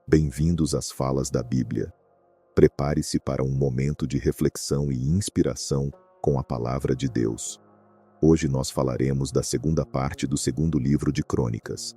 Bem-vindos às falas da Bíblia. Prepare-se para um momento de reflexão e inspiração com a palavra de Deus. Hoje nós falaremos da segunda parte do segundo livro de Crônicas.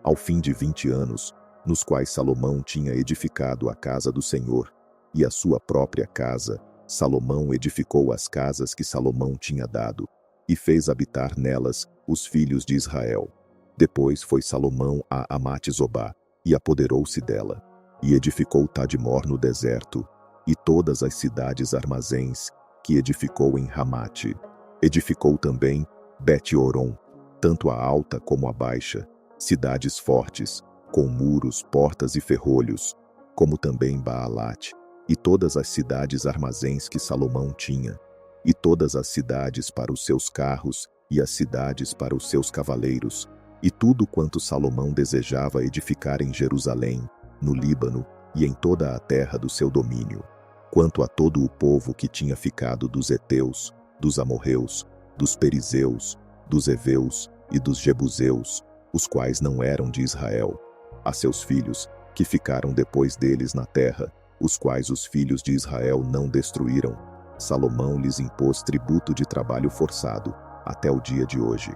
Ao fim de 20 anos, nos quais Salomão tinha edificado a casa do Senhor e a sua própria casa, Salomão edificou as casas que Salomão tinha dado e fez habitar nelas os filhos de Israel. Depois foi Salomão a Amate-Zobá e apoderou-se dela, e edificou Tadmor no deserto, e todas as cidades armazéns que edificou em Ramate. Edificou também Bet-Horon, tanto a alta como a baixa, cidades fortes, com muros, portas e ferrolhos, como também Baalat, e todas as cidades armazéns que Salomão tinha, e todas as cidades para os seus carros, e as cidades para os seus cavaleiros, e tudo quanto Salomão desejava edificar em Jerusalém, no Líbano e em toda a terra do seu domínio, quanto a todo o povo que tinha ficado dos heteus, dos amorreus, dos perizeus, dos heveus e dos jebuseus, os quais não eram de Israel, a seus filhos, que ficaram depois deles na terra, os quais os filhos de Israel não destruíram. Salomão lhes impôs tributo de trabalho forçado, até o dia de hoje.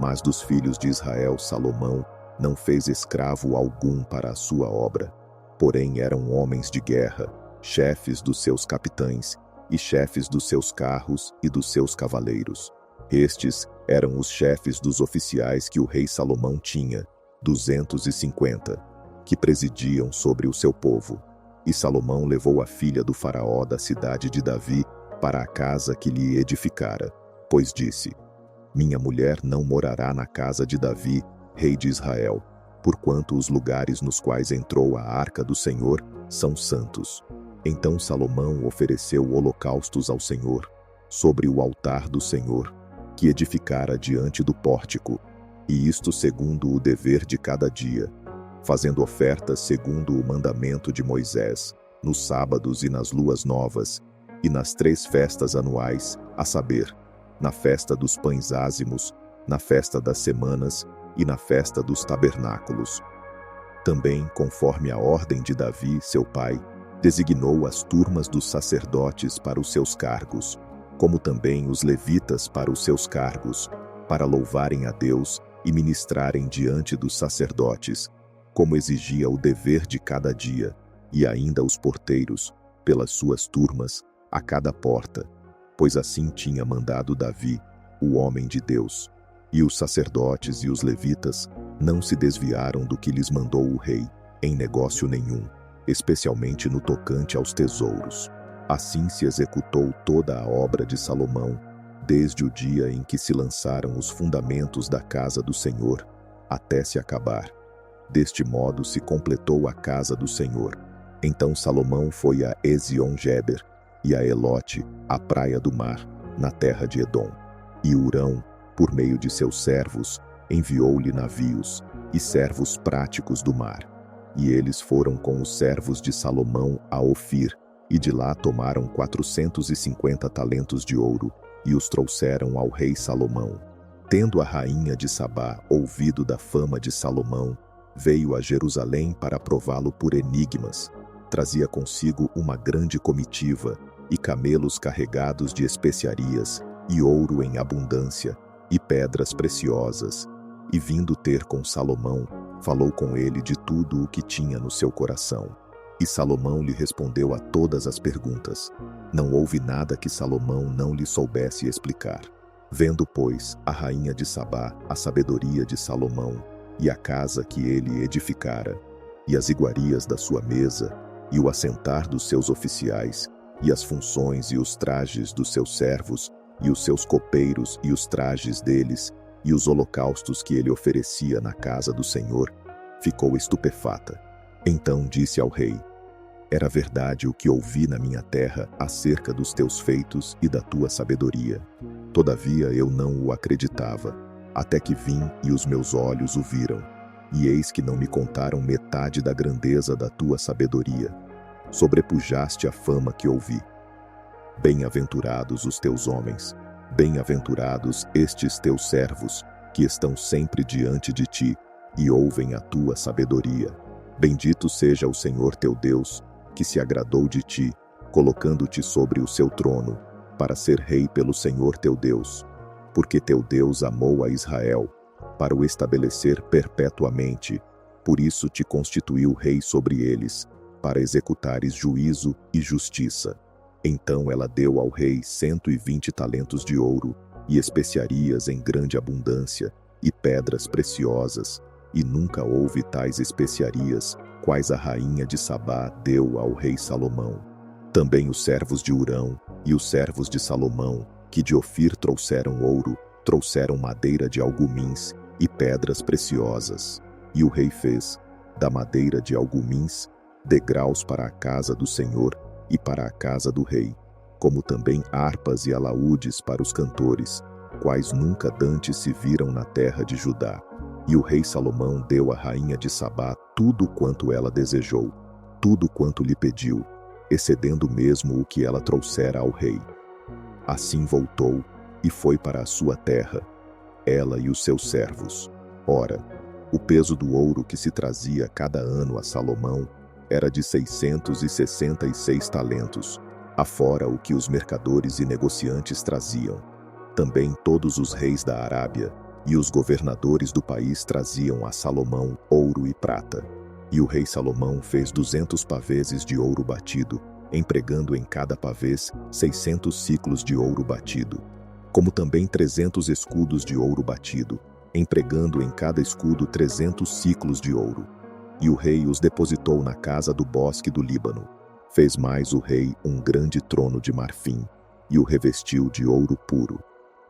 Mas dos filhos de Israel Salomão não fez escravo algum para a sua obra. Porém eram homens de guerra, chefes dos seus capitães, e chefes dos seus carros e dos seus cavaleiros. Estes eram os chefes dos oficiais que o rei Salomão tinha, 250, que presidiam sobre o seu povo. E Salomão levou a filha do faraó da cidade de Davi para a casa que lhe edificara, pois disse: minha mulher não morará na casa de Davi, rei de Israel, porquanto os lugares nos quais entrou a arca do Senhor são santos. Então Salomão ofereceu holocaustos ao Senhor, sobre o altar do Senhor, que edificara diante do pórtico, e isto segundo o dever de cada dia, fazendo ofertas segundo o mandamento de Moisés, nos sábados e nas luas novas, e nas 3 festas anuais, a saber, na festa dos pães ázimos, na festa das semanas e na festa dos tabernáculos. Também, conforme a ordem de Davi, seu pai, designou as turmas dos sacerdotes para os seus cargos, como também os levitas para os seus cargos, para louvarem a Deus e ministrarem diante dos sacerdotes, como exigia o dever de cada dia, e ainda os porteiros, pelas suas turmas, a cada porta, pois assim tinha mandado Davi, o homem de Deus. E os sacerdotes e os levitas não se desviaram do que lhes mandou o rei, em negócio nenhum, especialmente no tocante aos tesouros. Assim se executou toda a obra de Salomão, desde o dia em que se lançaram os fundamentos da casa do Senhor, até se acabar. Deste modo se completou a casa do Senhor. Então Salomão foi a Ezion-Geber, e a Elote, a praia do mar, na terra de Edom. E Hurão, por meio de seus servos, enviou-lhe navios e servos práticos do mar. E eles foram com os servos de Salomão a Ofir, e de lá tomaram 450 talentos de ouro, e os trouxeram ao rei Salomão. Tendo a rainha de Sabá ouvido da fama de Salomão, veio a Jerusalém para prová-lo por enigmas. Trazia consigo uma grande comitiva, e camelos carregados de especiarias, e ouro em abundância, e pedras preciosas. E vindo ter com Salomão, falou com ele de tudo o que tinha no seu coração. E Salomão lhe respondeu a todas as perguntas. Não houve nada que Salomão não lhe soubesse explicar. Vendo, pois, a rainha de Sabá a sabedoria de Salomão, e a casa que ele edificara, e as iguarias da sua mesa, e o assentar dos seus oficiais, e as funções e os trajes dos seus servos, e os seus copeiros e os trajes deles, e os holocaustos que ele oferecia na casa do Senhor, ficou estupefata. Então disse ao rei: era verdade o que ouvi na minha terra acerca dos teus feitos e da tua sabedoria. Todavia eu não o acreditava, até que vim e os meus olhos o viram. E eis que não me contaram metade da grandeza da tua sabedoria. Sobrepujaste a fama que ouvi. Bem-aventurados os teus homens, bem-aventurados estes teus servos, que estão sempre diante de ti, e ouvem a tua sabedoria. Bendito seja o Senhor teu Deus, que se agradou de ti, colocando-te sobre o seu trono, para ser rei pelo Senhor teu Deus. Porque teu Deus amou a Israel, para o estabelecer perpetuamente, por isso te constituiu rei sobre eles, para executares juízo e justiça. Então ela deu ao rei 120 talentos de ouro, e especiarias em grande abundância, e pedras preciosas, e nunca houve tais especiarias, quais a rainha de Sabá deu ao rei Salomão. Também os servos de Hurão, e os servos de Salomão, que de Ofir trouxeram ouro, trouxeram madeira de algumins, e pedras preciosas. E o rei fez, da madeira de algumins, degraus para a casa do Senhor, e para a casa do rei, como também harpas e alaúdes para os cantores, quais nunca dantes se viram na terra de Judá. E o rei Salomão deu à rainha de Sabá tudo quanto ela desejou, tudo quanto lhe pediu, excedendo mesmo o que ela trouxera ao rei. Assim voltou, e foi para a sua terra, ela e os seus servos. Ora, o peso do ouro que se trazia cada ano a Salomão era de 666 talentos, afora o que os mercadores e negociantes traziam. Também todos os reis da Arábia e os governadores do país traziam a Salomão ouro e prata. E o rei Salomão fez 200 paveses de ouro batido, empregando em cada pavês 600 siclos de ouro batido, como também 300 escudos de ouro batido, empregando em cada escudo 300 siclos de ouro. E o rei os depositou na casa do bosque do Líbano. Fez mais o rei um grande trono de marfim, e o revestiu de ouro puro.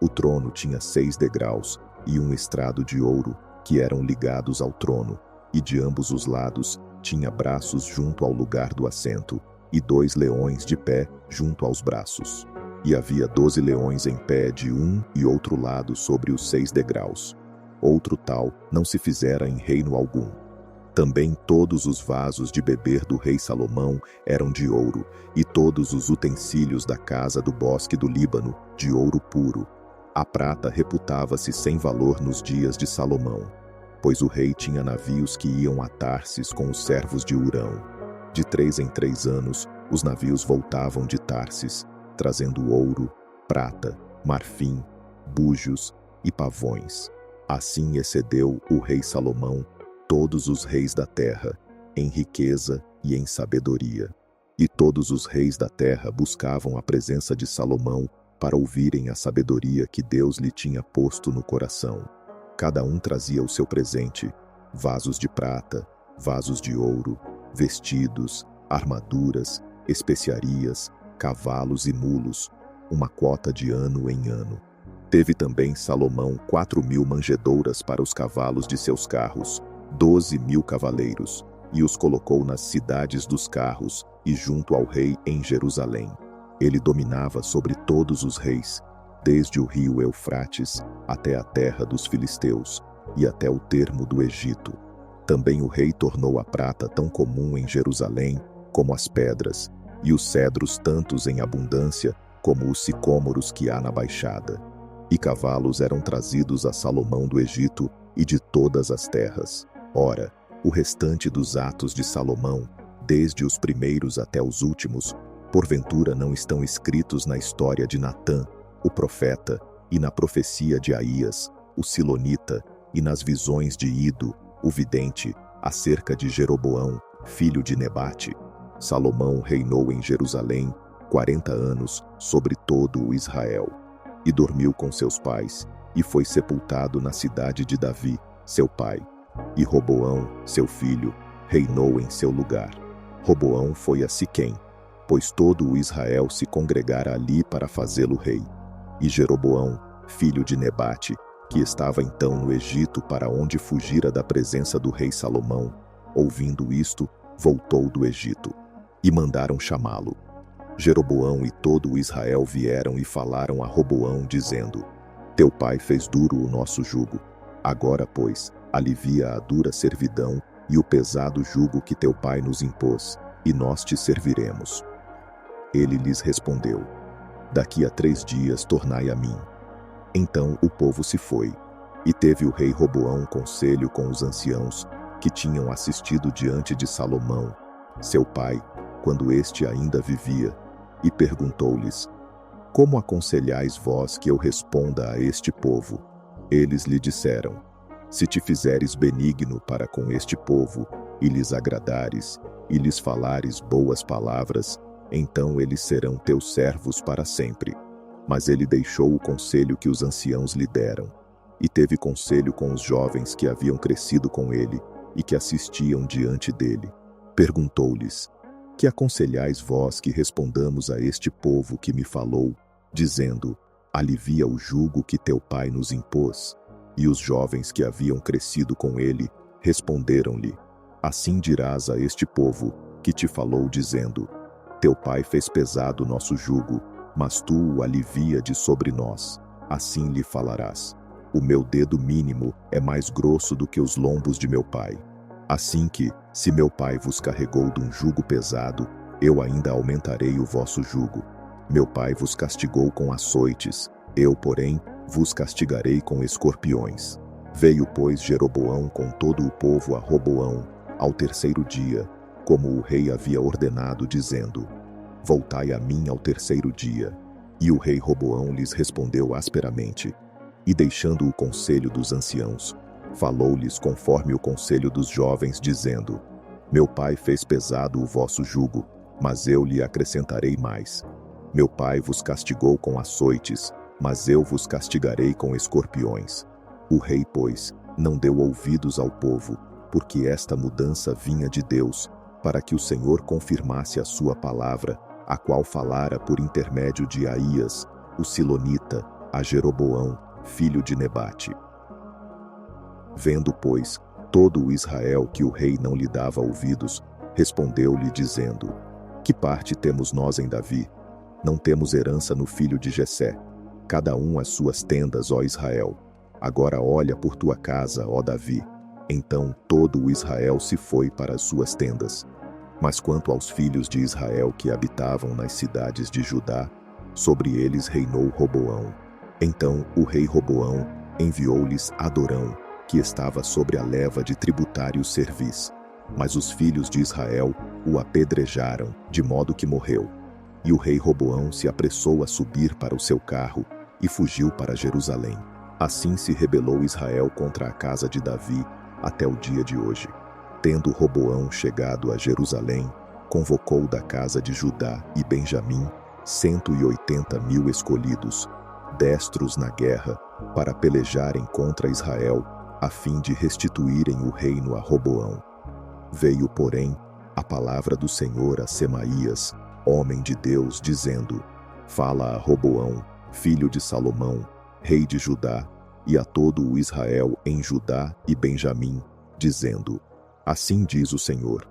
O trono tinha 6 degraus, e um estrado de ouro, que eram ligados ao trono, e de ambos os lados tinha braços junto ao lugar do assento, e 2 leões de pé junto aos braços. E havia 12 leões em pé de um e outro lado sobre os 6 degraus. Outro tal não se fizera em reino algum. Também todos os vasos de beber do rei Salomão eram de ouro, e todos os utensílios da casa do bosque do Líbano, de ouro puro. A prata reputava-se sem valor nos dias de Salomão, pois o rei tinha navios que iam a Tarsis com os servos de Hurão. De 3 em 3 anos, os navios voltavam de Tarsis, trazendo ouro, prata, marfim, bujos e pavões. Assim excedeu o rei Salomão todos os reis da terra, em riqueza e em sabedoria. E todos os reis da terra buscavam a presença de Salomão para ouvirem a sabedoria que Deus lhe tinha posto no coração. Cada um trazia o seu presente, vasos de prata, vasos de ouro, vestidos, armaduras, especiarias, cavalos e mulos, uma quota de ano em ano. Teve também Salomão 4.000 manjedouras para os cavalos de seus carros, 12.000 cavaleiros, e os colocou nas cidades dos carros e junto ao rei em Jerusalém. Ele dominava sobre todos os reis, desde o rio Eufrates até a terra dos filisteus e até o termo do Egito. Também o rei tornou a prata tão comum em Jerusalém como as pedras, e os cedros tantos em abundância como os sicômoros que há na baixada. E cavalos eram trazidos a Salomão do Egito e de todas as terras. Ora, o restante dos atos de Salomão, desde os primeiros até os últimos, porventura não estão escritos na história de Natã, o profeta, e na profecia de Aías, o silonita, e nas visões de Ido, o vidente, acerca de Jeroboão, filho de Nebate. Salomão reinou em Jerusalém 40 anos sobre todo o Israel, e dormiu com seus pais, e foi sepultado na cidade de Davi, seu pai. E Roboão, seu filho, reinou em seu lugar. Roboão foi a Siquém, pois todo o Israel se congregara ali para fazê-lo rei. E Jeroboão, filho de Nebate, que estava então no Egito para onde fugira da presença do rei Salomão, ouvindo isto, voltou do Egito. E mandaram chamá-lo. Jeroboão e todo o Israel vieram e falaram a Roboão, dizendo: Teu pai fez duro o nosso jugo. Agora, pois, alivia a dura servidão e o pesado jugo que teu pai nos impôs, e nós te serviremos. Ele lhes respondeu: Daqui a 3 dias tornai a mim. Então o povo se foi, e teve o rei Roboão conselho com os anciãos, que tinham assistido diante de Salomão, seu pai, quando este ainda vivia, e perguntou-lhes: Como aconselhais vós que eu responda a este povo? Eles lhe disseram: Se te fizeres benigno para com este povo, e lhes agradares, e lhes falares boas palavras, então eles serão teus servos para sempre. Mas ele deixou o conselho que os anciãos lhe deram, e teve conselho com os jovens que haviam crescido com ele, e que assistiam diante dele. Perguntou-lhes: Que aconselhais vós que respondamos a este povo que me falou, dizendo: Alivia o jugo que teu pai nos impôs? E os jovens que haviam crescido com ele responderam-lhe: Assim dirás a este povo que te falou, dizendo: Teu pai fez pesado nosso jugo, mas tu o alivia de sobre nós. Assim lhe falarás: O meu dedo mínimo é mais grosso do que os lombos de meu pai. Assim que, se meu pai vos carregou de um jugo pesado, eu ainda aumentarei o vosso jugo. Meu pai vos castigou com açoites, eu, porém, vos castigarei com escorpiões. Veio, pois, Jeroboão com todo o povo a Roboão, ao terceiro dia, como o rei havia ordenado, dizendo: Voltai a mim ao terceiro dia. E o rei Roboão lhes respondeu asperamente, e deixando o conselho dos anciãos, falou-lhes conforme o conselho dos jovens, dizendo: Meu pai fez pesado o vosso jugo, mas eu lhe acrescentarei mais. Meu pai vos castigou com açoites, mas eu vos castigarei com escorpiões. O rei, pois, não deu ouvidos ao povo, porque esta mudança vinha de Deus, para que o Senhor confirmasse a sua palavra, a qual falara por intermédio de Aías, o silonita, a Jeroboão, filho de Nebate. Vendo, pois, todo o Israel que o rei não lhe dava ouvidos, respondeu-lhe dizendo: Que parte temos nós em Davi? Não temos herança no filho de Jessé. Cada um as suas tendas, ó Israel. Agora olha por tua casa, ó Davi. Então todo o Israel se foi para as suas tendas. Mas quanto aos filhos de Israel que habitavam nas cidades de Judá, sobre eles reinou Roboão. Então o rei Roboão enviou-lhes Adorão, que estava sobre a leva de tributários servis. Mas os filhos de Israel o apedrejaram, de modo que morreu. E o rei Roboão se apressou a subir para o seu carro e fugiu para Jerusalém. Assim se rebelou Israel contra a casa de Davi até o dia de hoje. Tendo Roboão chegado a Jerusalém, convocou da casa de Judá e Benjamim 180.000 escolhidos, destros na guerra, para pelejarem contra Israel, a fim de restituírem o reino a Roboão. Veio, porém, a palavra do Senhor a Semaías, homem de Deus, dizendo: Fala a Roboão, filho de Salomão, rei de Judá, e a todo o Israel em Judá e Benjamim, dizendo: Assim diz o Senhor: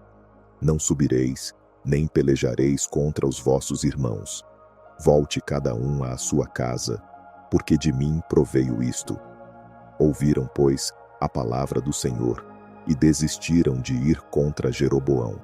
Não subireis, nem pelejareis contra os vossos irmãos. Volte cada um à sua casa, porque de mim proveio isto. Ouviram, pois, a palavra do Senhor, e desistiram de ir contra Jeroboão.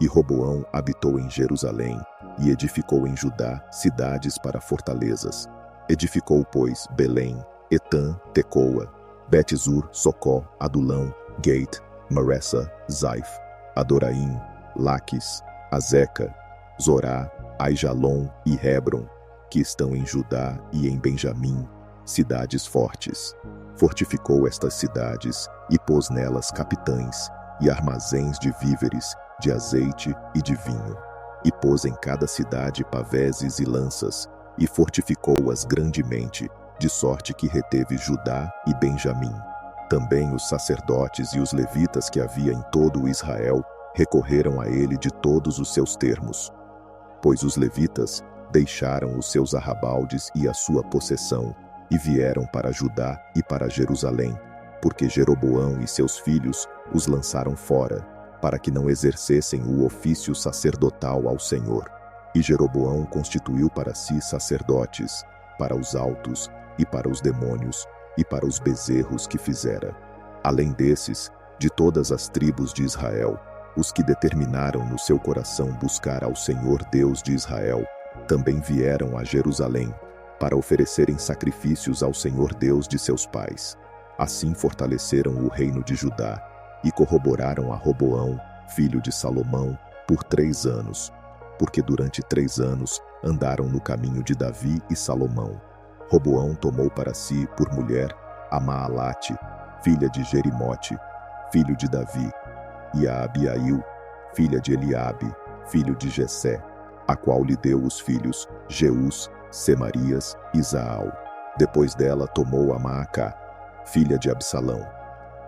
E Roboão habitou em Jerusalém, e edificou em Judá cidades para fortalezas. Edificou, pois, Belém, Etã, Tecoa, Bet-zur, Socó, Adulão, Gate, Maressa, Zaif, Adoraim, Laquis, Azeca, Zorá, Aijalon e Hebron, que estão em Judá e em Benjamim, cidades fortes. Fortificou estas cidades e pôs nelas capitães e armazéns de víveres, de azeite e de vinho. E pôs em cada cidade paveses e lanças, e fortificou-as grandemente, de sorte que reteve Judá e Benjamim. Também os sacerdotes e os levitas que havia em todo o Israel recorreram a ele de todos os seus termos. Pois os levitas deixaram os seus arrabaldes e a sua possessão, e vieram para Judá e para Jerusalém, porque Jeroboão e seus filhos os lançaram fora, para que não exercessem o ofício sacerdotal ao Senhor. E Jeroboão constituiu para si sacerdotes, para os altos e para os demônios, e para os bezerros que fizera. Além desses, de todas as tribos de Israel, os que determinaram no seu coração buscar ao Senhor Deus de Israel, também vieram a Jerusalém, para oferecerem sacrifícios ao Senhor Deus de seus pais. Assim fortaleceram o reino de Judá, e corroboraram a Roboão, filho de Salomão, por 3 anos, porque durante 3 anos andaram no caminho de Davi e Salomão. Roboão tomou para si por mulher a Maalate, filha de Jerimote, filho de Davi, e a Abiail, filha de Eliabe, filho de Jessé, a qual lhe deu os filhos Jeus, Semarias e Zaal. Depois dela tomou a Maacá, filha de Absalão.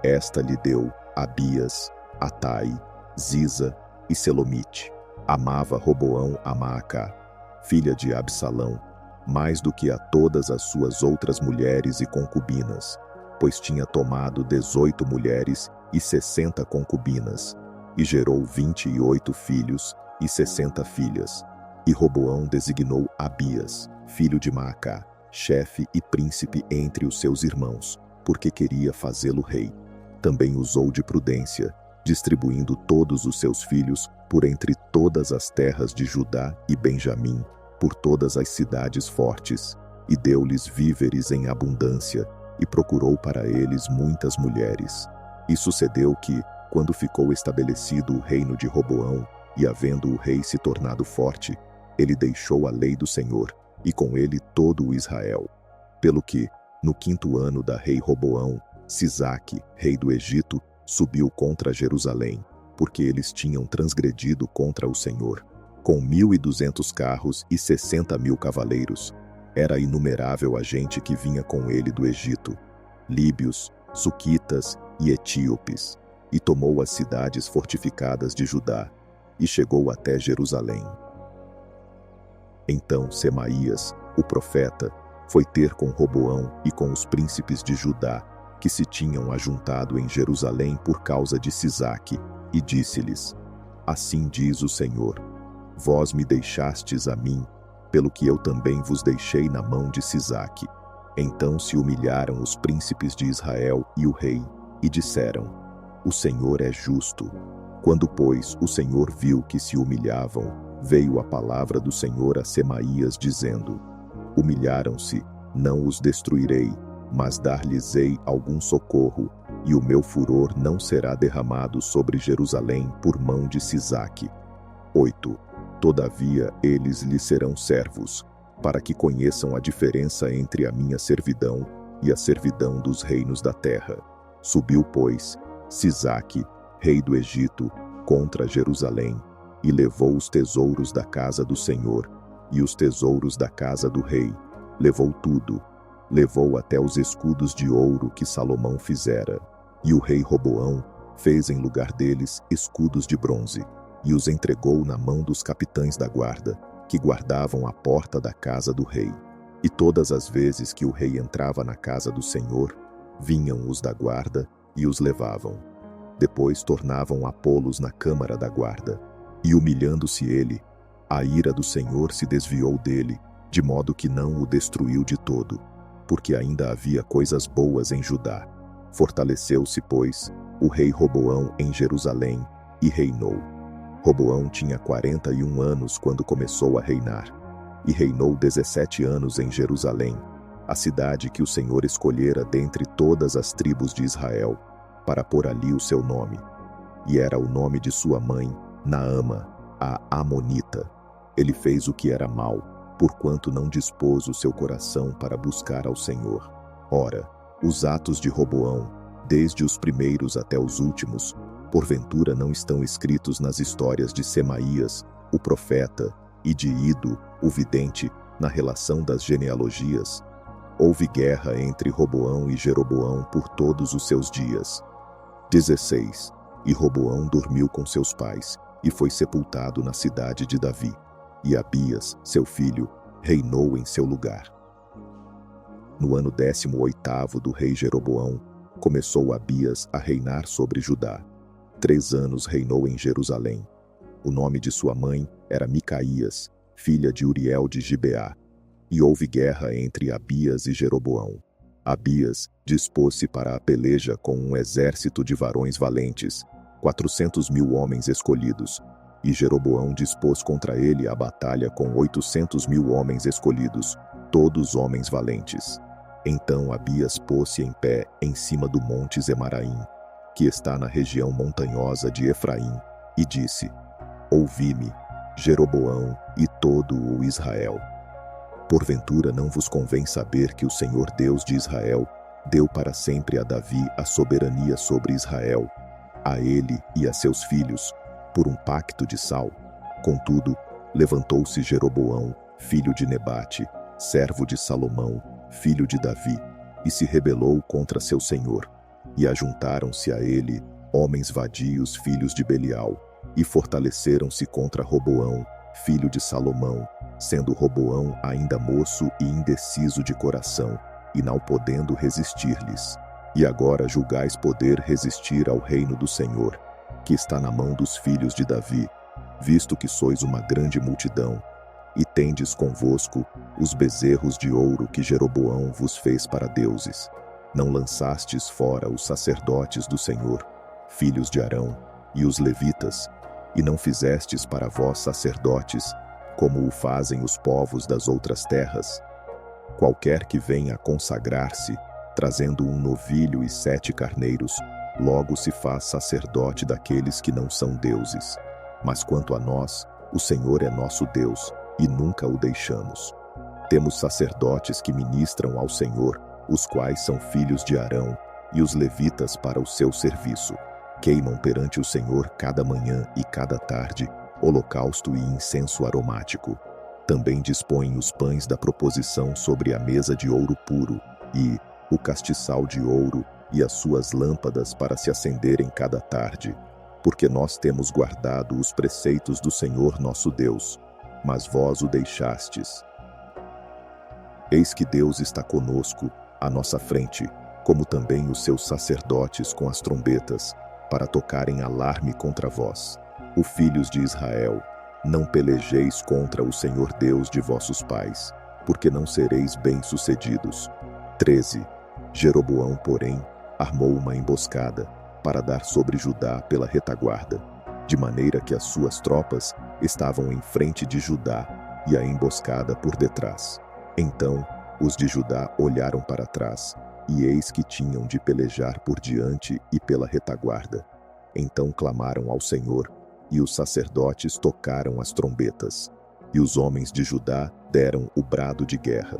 Esta lhe deu Abias, Atai, Ziza e Selomite. Amava Roboão a Maacá, filha de Absalão, mais do que a todas as suas outras mulheres e concubinas, pois tinha tomado 18 mulheres e 60 concubinas, e gerou 28 filhos e 60 filhas. E Roboão designou Abias, filho de Maacá, chefe e príncipe entre os seus irmãos, porque queria fazê-lo rei. Também usou de prudência, distribuindo todos os seus filhos por entre todas as terras de Judá e Benjamim, por todas as cidades fortes, e deu-lhes víveres em abundância, e procurou para eles muitas mulheres. E sucedeu que, quando ficou estabelecido o reino de Roboão, e havendo o rei se tornado forte, ele deixou a lei do Senhor, e com ele todo o Israel. Pelo que, no 5º ano da rei Roboão, Sisaque, rei do Egito, subiu contra Jerusalém, porque eles tinham transgredido contra o Senhor, com 1.200 carros e 60.000 cavaleiros. Era inumerável a gente que vinha com ele do Egito, líbios, suquitas e etíopes, e tomou as cidades fortificadas de Judá, e chegou até Jerusalém. Então Semaías, o profeta, foi ter com Roboão e com os príncipes de Judá, que se tinham ajuntado em Jerusalém por causa de Sisaque, e disse-lhes: Assim diz o Senhor: Vós me deixastes a mim, pelo que eu também vos deixei na mão de Sisaque. Então se humilharam os príncipes de Israel e o rei, e disseram: O Senhor é justo. Quando, pois, o Senhor viu que se humilhavam, veio a palavra do Senhor a Semaías, dizendo: Humilharam-se, não os destruirei, mas dar-lhes-ei algum socorro, e o meu furor não será derramado sobre Jerusalém por mão de Sisaque. 8. Todavia eles lhe serão servos, para que conheçam a diferença entre a minha servidão e a servidão dos reinos da terra. Subiu, pois, Sisaque, rei do Egito, contra Jerusalém, e levou os tesouros da casa do Senhor, e os tesouros da casa do rei. Levou tudo. Levou até os escudos de ouro que Salomão fizera. E o rei Roboão fez em lugar deles escudos de bronze, e os entregou na mão dos capitães da guarda, que guardavam a porta da casa do rei. E todas as vezes que o rei entrava na casa do Senhor, vinham os da guarda e os levavam. Depois tornavam a pô-los na câmara da guarda. E humilhando-se ele, a ira do Senhor se desviou dele, de modo que não o destruiu de todo, porque ainda havia coisas boas em Judá. Fortaleceu-se, pois, o rei Roboão em Jerusalém, e reinou. Roboão tinha 41 anos quando começou a reinar, e reinou 17 anos em Jerusalém, a cidade que o Senhor escolhera dentre todas as tribos de Israel, para pôr ali o seu nome. E era o nome de sua mãe, Naama, a Amonita. Ele fez o que era mal, porquanto não dispôs o seu coração para buscar ao Senhor. Ora, os atos de Roboão, desde os primeiros até os últimos, porventura não estão escritos nas histórias de Semaías, o profeta, e de Ido, o vidente, na relação das genealogias? Houve guerra entre Roboão e Jeroboão por todos os seus dias. 16. E Roboão dormiu com seus pais, e foi sepultado na cidade de Davi. E Abias, seu filho, reinou em seu lugar. No ano 18º do rei Jeroboão, começou Abias a reinar sobre Judá. 3 anos reinou em Jerusalém. O nome de sua mãe era Micaías, filha de Uriel de Gibeá. E houve guerra entre Abias e Jeroboão. Abias dispôs-se para a peleja com um exército de varões valentes, 400.000 homens escolhidos, e Jeroboão dispôs contra ele a batalha com 800.000 homens escolhidos, todos homens valentes. Então Abias pôs-se em pé em cima do monte Zemaraim, que está na região montanhosa de Efraim, e disse: Ouvi-me, Jeroboão e todo o Israel. Porventura não vos convém saber que o Senhor Deus de Israel deu para sempre a Davi a soberania sobre Israel, a ele e a seus filhos, por um pacto de sal? Contudo, levantou-se Jeroboão, filho de Nebate, servo de Salomão, filho de Davi, e se rebelou contra seu senhor. E ajuntaram-se a ele homens vadios, filhos de Belial, e fortaleceram-se contra Roboão, filho de Salomão, sendo Roboão ainda moço e indeciso de coração, e não podendo resistir-lhes. E agora julgais poder resistir ao reino do Senhor, que está na mão dos filhos de Davi, visto que sois uma grande multidão, e tendes convosco os bezerros de ouro que Jeroboão vos fez para deuses. Não lançastes fora os sacerdotes do Senhor, filhos de Arão, e os levitas, e não fizestes para vós sacerdotes, como o fazem os povos das outras terras? Qualquer que venha consagrar-se, trazendo um novilho e 7 carneiros, logo se faz sacerdote daqueles que não são deuses. Mas quanto a nós, o Senhor é nosso Deus, e nunca o deixamos. Temos sacerdotes que ministram ao Senhor, os quais são filhos de Arão, e os levitas para o seu serviço. Queimam perante o Senhor cada manhã e cada tarde holocausto e incenso aromático. Também dispõem os pães da proposição sobre a mesa de ouro puro, e o castiçal de ouro e as suas lâmpadas para se acenderem cada tarde, porque nós temos guardado os preceitos do Senhor nosso Deus, mas vós o deixastes. Eis que Deus está conosco, à nossa frente, como também os seus sacerdotes com as trombetas, para tocarem alarme contra vós. O filhos de Israel, não pelejeis contra o Senhor Deus de vossos pais, porque não sereis bem-sucedidos. 13. Jeroboão, porém, armou uma emboscada para dar sobre Judá pela retaguarda, de maneira que as suas tropas estavam em frente de Judá e a emboscada por detrás. Então, os de Judá olharam para trás, e eis que tinham de pelejar por diante e pela retaguarda. Então clamaram ao Senhor, e os sacerdotes tocaram as trombetas, e os homens de Judá deram o brado de guerra.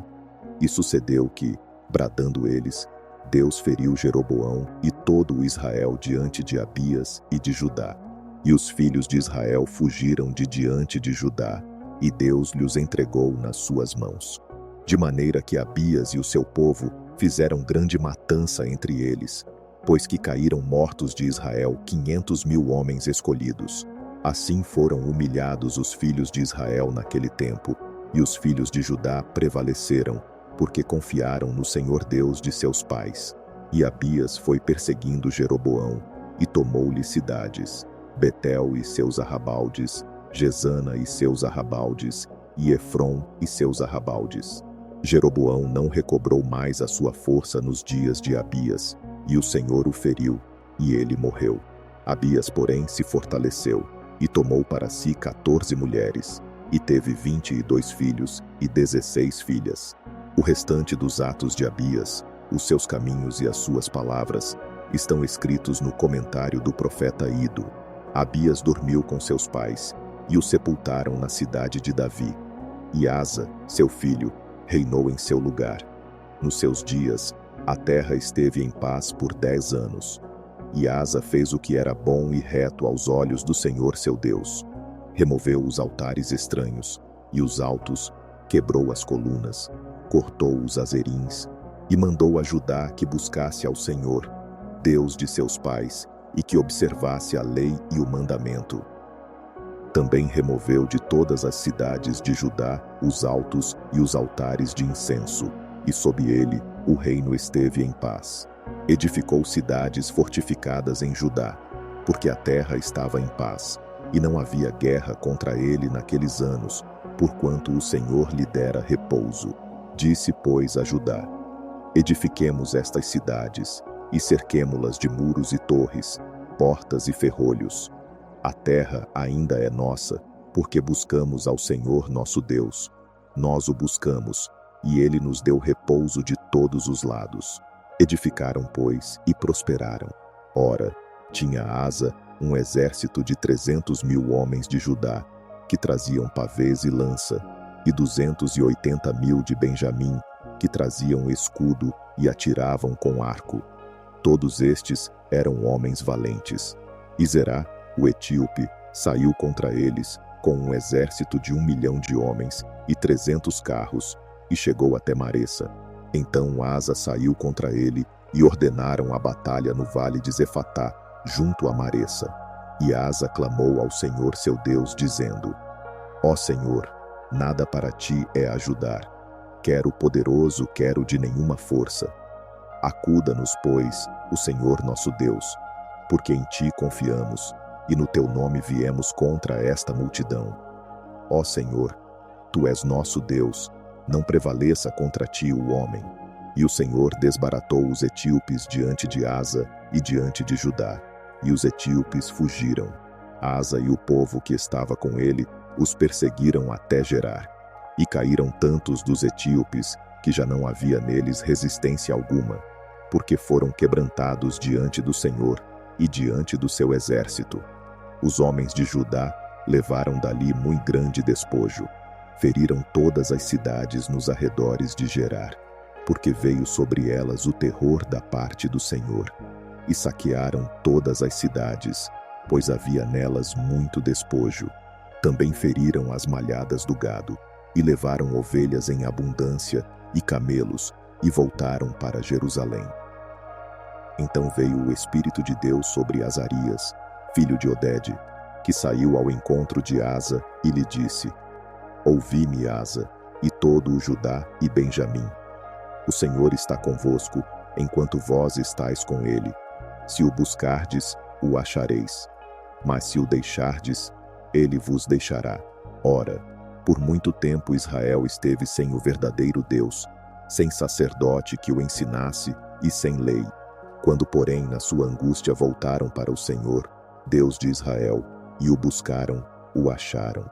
E sucedeu que, bradando eles, Deus feriu Jeroboão e todo o Israel diante de Abias e de Judá. E os filhos de Israel fugiram de diante de Judá, e Deus lhes entregou nas suas mãos. De maneira que Abias e o seu povo fizeram grande matança entre eles, pois que caíram mortos de Israel 500.000 homens escolhidos. Assim foram humilhados os filhos de Israel naquele tempo, e os filhos de Judá prevaleceram, porque confiaram no Senhor Deus de seus pais. E Abias foi perseguindo Jeroboão, e tomou-lhe cidades, Betel e seus arrabaldes, Gesana e seus arrabaldes, e Efron e seus arrabaldes. Jeroboão não recobrou mais a sua força nos dias de Abias, e o Senhor o feriu, e ele morreu. Abias, porém, se fortaleceu, e tomou para si 14 mulheres, e teve 22 filhos e 16 filhas. O restante dos atos de Abias, os seus caminhos e as suas palavras, estão escritos no comentário do profeta Ido. Abias dormiu com seus pais, e o sepultaram na cidade de Davi. E Asa, seu filho, reinou em seu lugar. Nos seus dias, a terra esteve em paz por 10 anos. E Asa fez o que era bom e reto aos olhos do Senhor seu Deus. Removeu os altares estranhos, e os altos, quebrou as colunas, cortou os azerins, e mandou a Judá que buscasse ao Senhor, Deus de seus pais, e que observasse a lei e o mandamento. Também removeu de todas as cidades de Judá os altos e os altares de incenso, e sob ele o reino esteve em paz. Edificou cidades fortificadas em Judá, porque a terra estava em paz, e não havia guerra contra ele naqueles anos, porquanto o Senhor lhe dera repouso. Disse, pois, a Judá: edifiquemos estas cidades, e cerquemo-las de muros e torres, portas e ferrolhos. A terra ainda é nossa, porque buscamos ao Senhor nosso Deus. Nós o buscamos, e ele nos deu repouso de todos os lados. Edificaram, pois, e prosperaram. Ora, Tinha Asa um exército de 300.000 homens de Judá, que traziam pavês e lança, e 280.000 de Benjamim, que traziam escudo e atiravam com arco. Todos estes eram homens valentes. E Zerá, o etíope, saiu contra eles, com um exército de 1.000.000 de homens e 300 carros, e chegou até Maressa. Então Asa saiu contra ele, e ordenaram a batalha no vale de Zefatá, junto a Maressa. E Asa clamou ao Senhor seu Deus, dizendo: Ó Senhor, nada para ti é ajudar. Quer o poderoso, quer o de nenhuma força. Acuda-nos, pois, o Senhor nosso Deus, porque em ti confiamos, e no teu nome viemos contra esta multidão. Ó Senhor, tu és nosso Deus, não prevaleça contra ti o homem. E o Senhor desbaratou os etíopes diante de Asa e diante de Judá, e os etíopes fugiram. Asa e o povo que estava com ele os perseguiram até Gerar. E caíram tantos dos etíopes que já não havia neles resistência alguma, porque foram quebrantados diante do Senhor e diante do seu exército. Os homens de Judá levaram dali muito grande despojo. Feriram todas as cidades nos arredores de Gerar, porque veio sobre elas o terror da parte do Senhor. E saquearam todas as cidades, pois havia nelas muito despojo. Também feriram as malhadas do gado, e levaram ovelhas em abundância, e camelos, e voltaram para Jerusalém. Então veio o Espírito de Deus sobre Azarias, filho de Odede, que saiu ao encontro de Asa, e lhe disse: Ouvi-me, Asa, e todo o Judá e Benjamim. O Senhor está convosco, enquanto vós estáis com ele. Se o buscardes, o achareis. Mas se o deixardes, ele vos deixará. Ora, por muito tempo Israel esteve sem o verdadeiro Deus, sem sacerdote que o ensinasse e sem lei. Quando, porém, na sua angústia voltaram para o Senhor, Deus de Israel, e o buscaram, o acharam.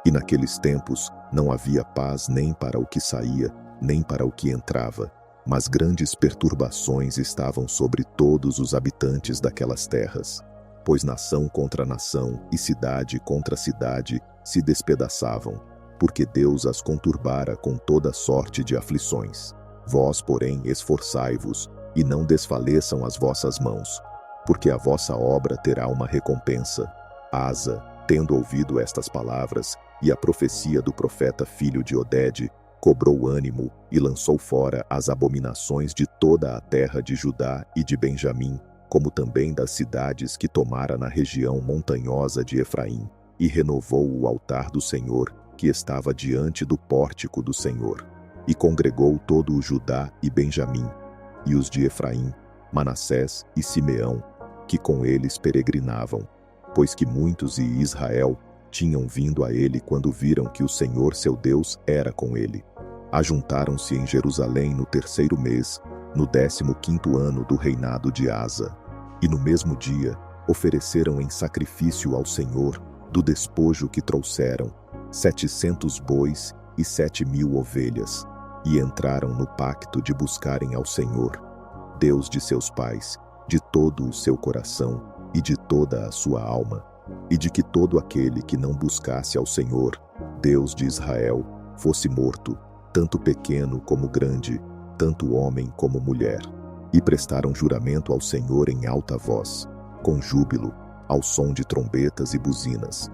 E naqueles tempos não havia paz nem para o que saía, nem para o que entrava, mas grandes perturbações estavam sobre todos os habitantes daquelas terras. Pois nação contra nação e cidade contra cidade se despedaçavam, porque Deus as conturbara com toda sorte de aflições. Vós, porém, esforçai-vos, e não desfaleçam as vossas mãos, porque a vossa obra terá uma recompensa. Asa, tendo ouvido estas palavras, e a profecia do profeta filho de Odede, cobrou ânimo e lançou fora as abominações de toda a terra de Judá e de Benjamim, como também das cidades que tomara na região montanhosa de Efraim, e renovou o altar do Senhor, que estava diante do pórtico do Senhor. E congregou todo o Judá e Benjamim, e os de Efraim, Manassés e Simeão, que com eles peregrinavam, pois que muitos e Israel tinham vindo a ele quando viram que o Senhor seu Deus era com ele. Ajuntaram-se em Jerusalém no 3º mês, no 15º ano do reinado de Asa. E no mesmo dia, ofereceram em sacrifício ao Senhor, do despojo que trouxeram, 700 bois e 7.000 ovelhas, e entraram no pacto de buscarem ao Senhor, Deus de seus pais, de todo o seu coração e de toda a sua alma, e de que todo aquele que não buscasse ao Senhor, Deus de Israel, fosse morto, tanto pequeno como grande, tanto homem como mulher. E prestaram juramento ao Senhor em alta voz, com júbilo, ao som de trombetas e buzinas.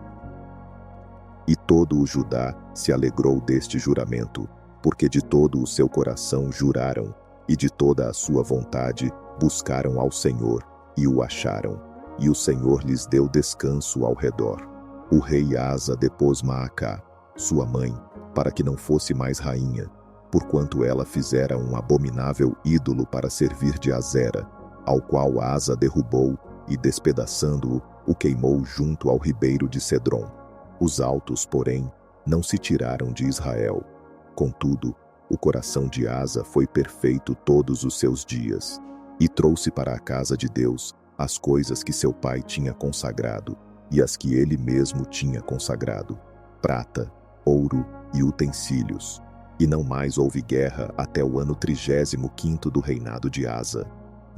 E todo o Judá se alegrou deste juramento, porque de todo o seu coração juraram, e de toda a sua vontade buscaram ao Senhor, e o acharam, e o Senhor lhes deu descanso ao redor. O rei Asa depôs Maacá, sua mãe, para que não fosse mais rainha, porquanto ela fizera um abominável ídolo para servir de Azera, ao qual Asa derrubou, e despedaçando-o, o queimou junto ao ribeiro de Cedrom. Os altos, porém, não se tiraram de Israel. Contudo, o coração de Asa foi perfeito todos os seus dias, e trouxe para a casa de Deus as coisas que seu pai tinha consagrado, e as que ele mesmo tinha consagrado, prata, ouro e utensílios. E não mais houve guerra até o ano 35º do reinado de Asa.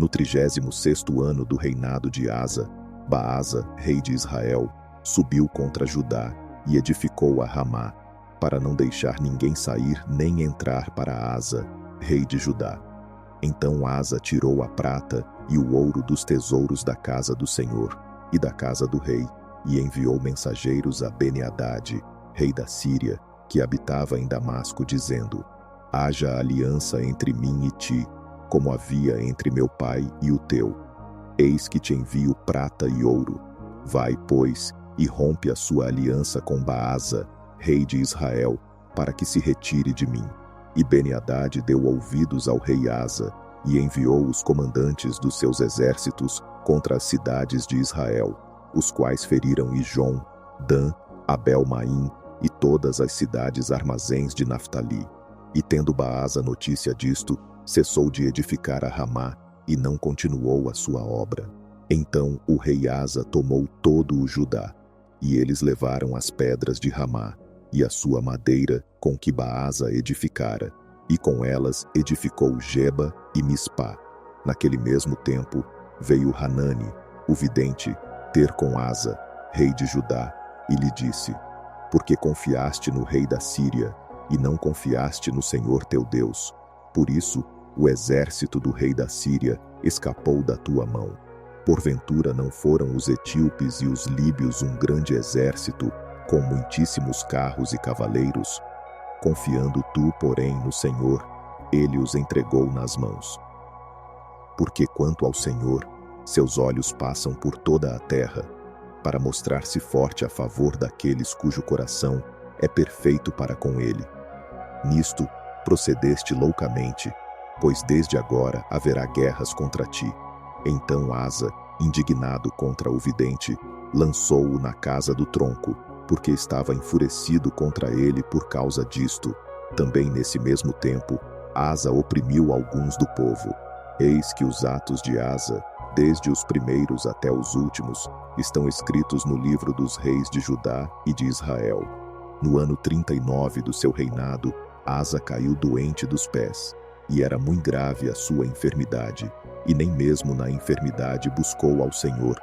No 36º ano do reinado de Asa, Baasa, rei de Israel, subiu contra Judá e edificou a Ramá, para não deixar ninguém sair nem entrar para Asa, rei de Judá. Então Asa tirou a prata e o ouro dos tesouros da casa do Senhor e da casa do rei, e enviou mensageiros a Beni-Hadad, rei da Síria, que habitava em Damasco, dizendo: haja aliança entre mim e ti, como havia entre meu pai e o teu. Eis que te envio prata e ouro. Vai, pois, e rompe a sua aliança com Baasa, rei de Israel, para que se retire de mim. E Beni-Hadad deu ouvidos ao rei Asa, e enviou os comandantes dos seus exércitos contra as cidades de Israel, os quais feriram Ijon, Dan, Abel-Maim e todas as cidades armazéns de Naftali. E tendo Baasa notícia disto, cessou de edificar a Ramá e não continuou a sua obra. Então o rei Asa tomou todo o Judá, e eles levaram as pedras de Ramá e a sua madeira com que Baasa edificara, e com elas edificou Geba e Mispá. Naquele mesmo tempo veio Hanani, o vidente, ter com Asa, rei de Judá, e lhe disse: porque confiaste no rei da Síria, e não confiaste no Senhor teu Deus, por isso o exército do rei da Síria escapou da tua mão. Porventura não foram os etíopes e os líbios um grande exército, com muitíssimos carros e cavaleiros? Confiando tu, porém, no Senhor, ele os entregou nas mãos. Porque quanto ao Senhor, seus olhos passam por toda a terra, para mostrar-se forte a favor daqueles cujo coração é perfeito para com ele. Nisto procedeste loucamente, pois desde agora haverá guerras contra ti. Então Asa, indignado contra o vidente, lançou-o na casa do tronco, porque estava enfurecido contra ele por causa disto. Também nesse mesmo tempo, Asa oprimiu alguns do povo. Eis que os atos de Asa, desde os primeiros até os últimos, estão escritos no livro dos reis de Judá e de Israel. No ano 39 do seu reinado, Asa caiu doente dos pés, e era muito grave a sua enfermidade, e nem mesmo na enfermidade buscou ao Senhor,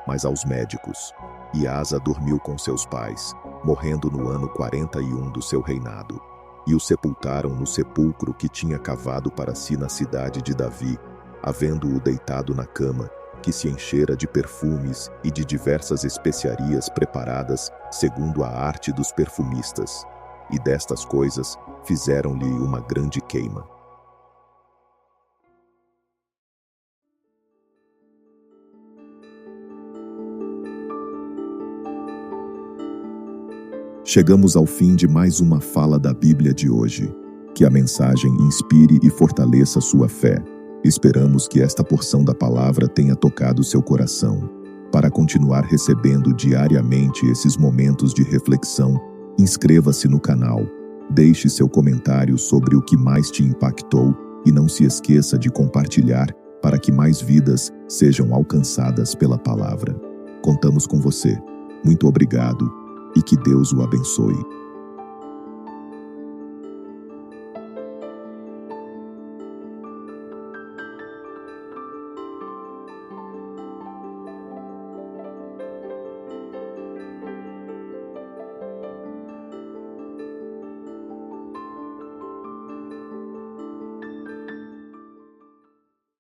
mas aos médicos. E Asa dormiu com seus pais, morrendo no ano 41 do seu reinado. E o sepultaram no sepulcro que tinha cavado para si na cidade de Davi, havendo-o deitado na cama, que se enchera de perfumes e de diversas especiarias preparadas segundo a arte dos perfumistas. E destas coisas fizeram-lhe uma grande queima. Chegamos ao fim de mais uma fala da Bíblia de hoje. Que a mensagem inspire e fortaleça sua fé. Esperamos que esta porção da palavra tenha tocado seu coração. Para continuar recebendo diariamente esses momentos de reflexão, inscreva-se no canal, deixe seu comentário sobre o que mais te impactou e não se esqueça de compartilhar para que mais vidas sejam alcançadas pela palavra. Contamos com você. Muito obrigado e que Deus o abençoe.